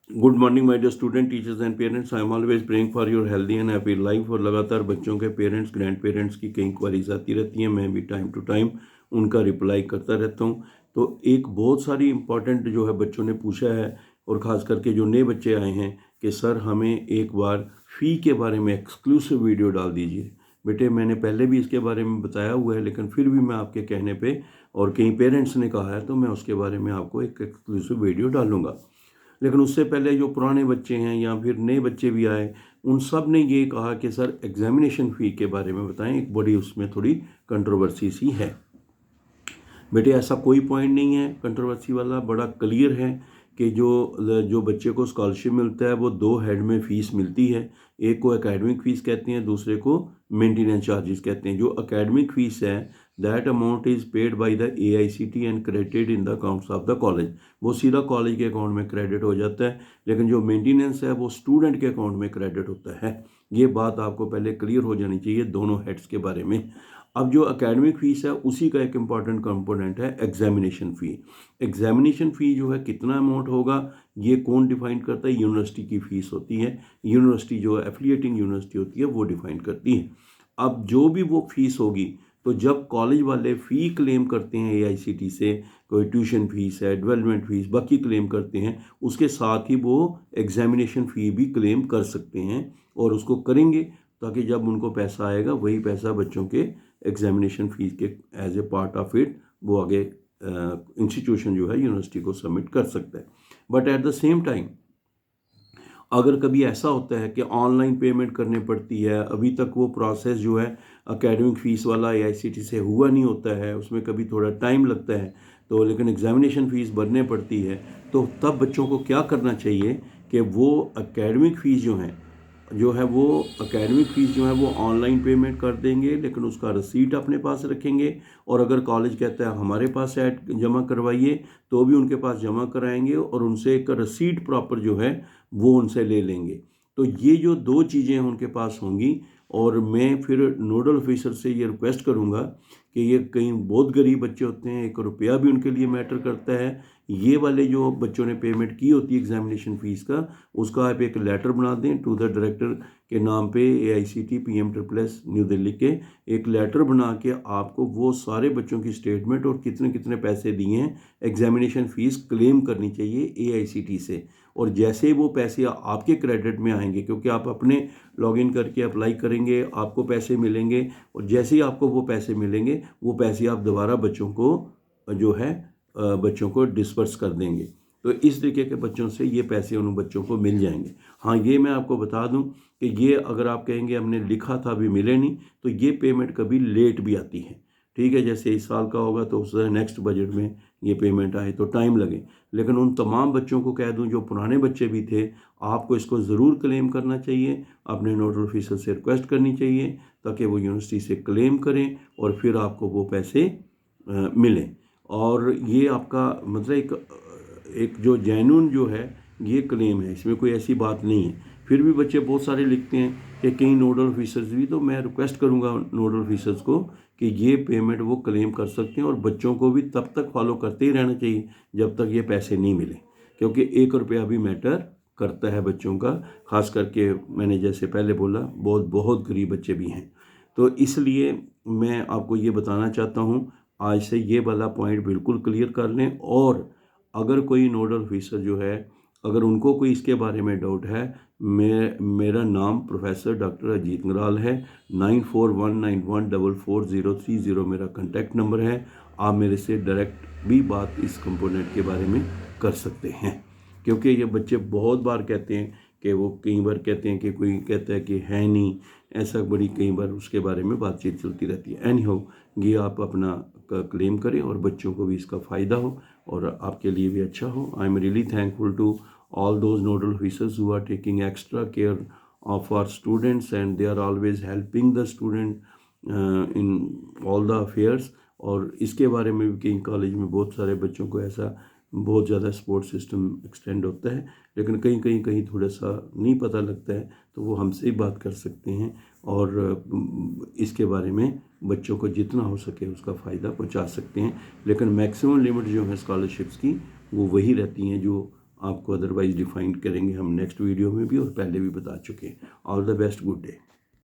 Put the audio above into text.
Good morning my dear student, teachers and parents. I am always praying for your healthy and happy life. और लगातार बच्चों के parents, grand parents की कई queries आती रहती हैं। मैं भी टाइम टू टाइम उनका रिप्लाई करता रहता हूँ। तो एक बहुत सारी इंपॉर्टेंट जो है बच्चों ने पूछा है, और ख़ास करके जो नए बच्चे आए हैं कि सर हमें एक बार फ़ी के बारे में एक्सक्लूसिव वीडियो डाल दीजिए। बेटे मैंने पहले भी इसके बारे में बताया हुआ है, लेकिन फिर भी मैं आपके कहने पे और कई पेरेंट्स ने कहा है तो मैं उसके बारे में आपको एक एक्सक्लूसिव वीडियो डालूंगा। लेकिन उससे पहले जो पुराने बच्चे हैं या फिर नए बच्चे भी आए, उन सब ने ये कहा कि सर एग्जामिनेशन फ़ी के बारे में बताएं। एक बड़ी उसमें थोड़ी कंट्रोवर्सी सी है। बेटे ऐसा कोई पॉइंट नहीं है कंट्रोवर्सी वाला, बड़ा क्लियर है कि जो बच्चे को स्कॉलरशिप मिलता है वो दो हेड में फ़ीस मिलती है। एक को एकेडमिक फ़ीस कहते हैं, दूसरे को मेंटेनेंस चार्जेस कहते हैं। जो एकेडमिक फ़ीस है that amount is paid by the AICT and credited in the accounts of the college. वो सीधा कॉलेज के अकाउंट में क्रेडिट हो जाता है। लेकिन जो मेंटेनेंस है वो स्टूडेंट के अकाउंट में क्रेडिट होता है। ये बात आपको पहले क्लियर हो जानी चाहिए दोनों हेड्स के बारे में। अब जो एकेडमिक फ़ीस है उसी का एक इम्पॉर्टेंट कंपोनेंट है एग्जामिनेशन फ़ी। एग्जामिनेशन फ़ी जो है कितना अमाउंट होगा, ये कौन डिफाइन करता है? यूनिवर्सिटी की फ़ीस होती है। यूनिवर्सिटी जो एफिलिएटिंग यूनिवर्सिटी होती है वो डिफाइन करती है। अब जो भी वो फीस होगी, तो जब कॉलेज वाले फ़ी क्लेम करते हैं AICT से, कोई ट्यूशन फ़ीस है, डेवलपमेंट फ़ीस, बाकी क्लेम करते हैं, उसके साथ ही वो एग्जामिनेशन फ़ी भी क्लेम कर सकते हैं। और उसको करेंगे ताकि जब उनको पैसा आएगा वही पैसा बच्चों के एग्जामिनेशन फ़ीस के as a part of it वो आगे इंस्टीट्यूशन जो है यूनिवर्सिटी को सबमिट कर सकता है। But at the same time अगर कभी ऐसा होता है कि ऑनलाइन पेमेंट करनी पड़ती है, अभी तक वो प्रोसेस जो है एकेडमिक फ़ीस वाला AICT से हुआ नहीं होता है, उसमें कभी थोड़ा टाइम लगता है, तो लेकिन एग्जामिनेशन फ़ीस भरने पड़ती है, तो तब बच्चों को क्या करना चाहिए कि वो एकेडमिक फ़ीस जो है वो ऑनलाइन पेमेंट कर देंगे, लेकिन उसका रसीट अपने पास रखेंगे। और अगर कॉलेज कहता है हमारे पास ऐड जमा करवाइए, तो भी उनके पास जमा कराएंगे और उनसे एक रसीट प्रॉपर जो है वो उनसे ले लेंगे। तो ये जो दो चीज़ें उनके पास होंगी, और मैं फिर नोडल ऑफिसर से ये रिक्वेस्ट करूँगा कि ये कई बहुत गरीब बच्चे होते हैं, 1 रुपया भी उनके लिए मैटर करता है। ये वाले जो बच्चों ने पेमेंट की होती है एग्जामिनेशन फ़ीस का, उसका आप एक लेटर बना दें टू द डायरेक्टर के नाम पे, AICT PM++ न्यू दिल्ली के। एक लेटर बना के आपको वो सारे बच्चों की स्टेटमेंट और कितने कितने पैसे दिए हैं एग्जामिनेशन फ़ीस क्लेम करनी चाहिए AICT से। और जैसे ही वो पैसे आपके क्रेडिट में आएंगे, क्योंकि आप अपने लॉगिन करके अप्लाई करेंगे, आपको पैसे मिलेंगे, और जैसे ही आपको वो पैसे मिलेंगे वो पैसे आप दोबारा बच्चों को जो है बच्चों को डिस्पर्स कर देंगे। तो इस तरीके के बच्चों से ये पैसे उन बच्चों को मिल जाएंगे। हाँ, ये मैं आपको बता दूं कि ये अगर आप कहेंगे हमने लिखा था अभी मिले नहीं, तो ये पेमेंट कभी लेट भी आती है। ठीक है, जैसे इस साल का होगा तो उससे नेक्स्ट बजट में ये पेमेंट आए तो टाइम लगे। लेकिन उन तमाम बच्चों को कह दूं जो पुराने बच्चे भी थे, आपको इसको ज़रूर क्लेम करना चाहिए। अपने नोडल ऑफिसर से रिक्वेस्ट करनी चाहिए ताकि वो यूनिवर्सिटी से क्लेम करें और फिर आपको वो पैसे मिलें। और ये आपका मतलब एक जो जेन्युइन जो है ये क्लेम है, इसमें कोई ऐसी बात नहीं है। फिर भी बच्चे बहुत सारे लिखते हैं कि कई नोडल ऑफिसर्स भी, तो मैं रिक्वेस्ट करूंगा नोडल ऑफिसर्स को कि ये पेमेंट वो क्लेम कर सकते हैं, और बच्चों को भी तब तक फॉलो करते ही रहना चाहिए जब तक ये पैसे नहीं मिले, क्योंकि 1 रुपया भी मैटर करता है बच्चों का। खास करके मैंने जैसे पहले बोला बहुत बहुत गरीब बच्चे भी हैं। तो इसलिए मैं आपको ये बताना चाहता हूँ, आज से ये वाला पॉइंट बिल्कुल क्लियर कर लें। और अगर कोई नोडल ऑफिसर जो है, अगर उनको कोई इसके बारे में डाउट है, मेरा नाम प्रोफेसर डॉक्टर अजीत नगराल है। 9419144030 मेरा कॉन्टैक्ट नंबर है। आप मेरे से डायरेक्ट भी बात इस कंपोनेंट के बारे में कर सकते हैं, क्योंकि ये बच्चे बहुत बार कहते हैं कि वो कई बार कहते हैं कि कोई कहता है कि है नहीं, ऐसा बड़ी कई बार उसके बारे में बातचीत चलती रहती है। एनी हो, ये आप अपना क्लेम करें और बच्चों को भी इसका फ़ायदा हो और आपके लिए भी अच्छा हो। I am really thankful to all those nodal officers who are taking extra care of our students, and they are always helping the student in all the affairs। और इसके बारे में भी कई कॉलेज में बहुत सारे बच्चों को ऐसा बहुत ज़्यादा सपोर्ट सिस्टम एक्सटेंड होता है, लेकिन कहीं थोड़ा सा नहीं पता लगता है, तो वो हमसे ही बात कर सकते हैं और इसके बारे में बच्चों को जितना हो सके उसका फ़ायदा पहुंचा सकते हैं। लेकिन मैक्सिमम लिमिट जो है स्कॉलरशिप्स की वो वही रहती हैं जो आपको अदरवाइज़ डिफ़ाइन करेंगे हम नेक्स्ट वीडियो में भी, और पहले भी बता चुके हैं। All the best, good day.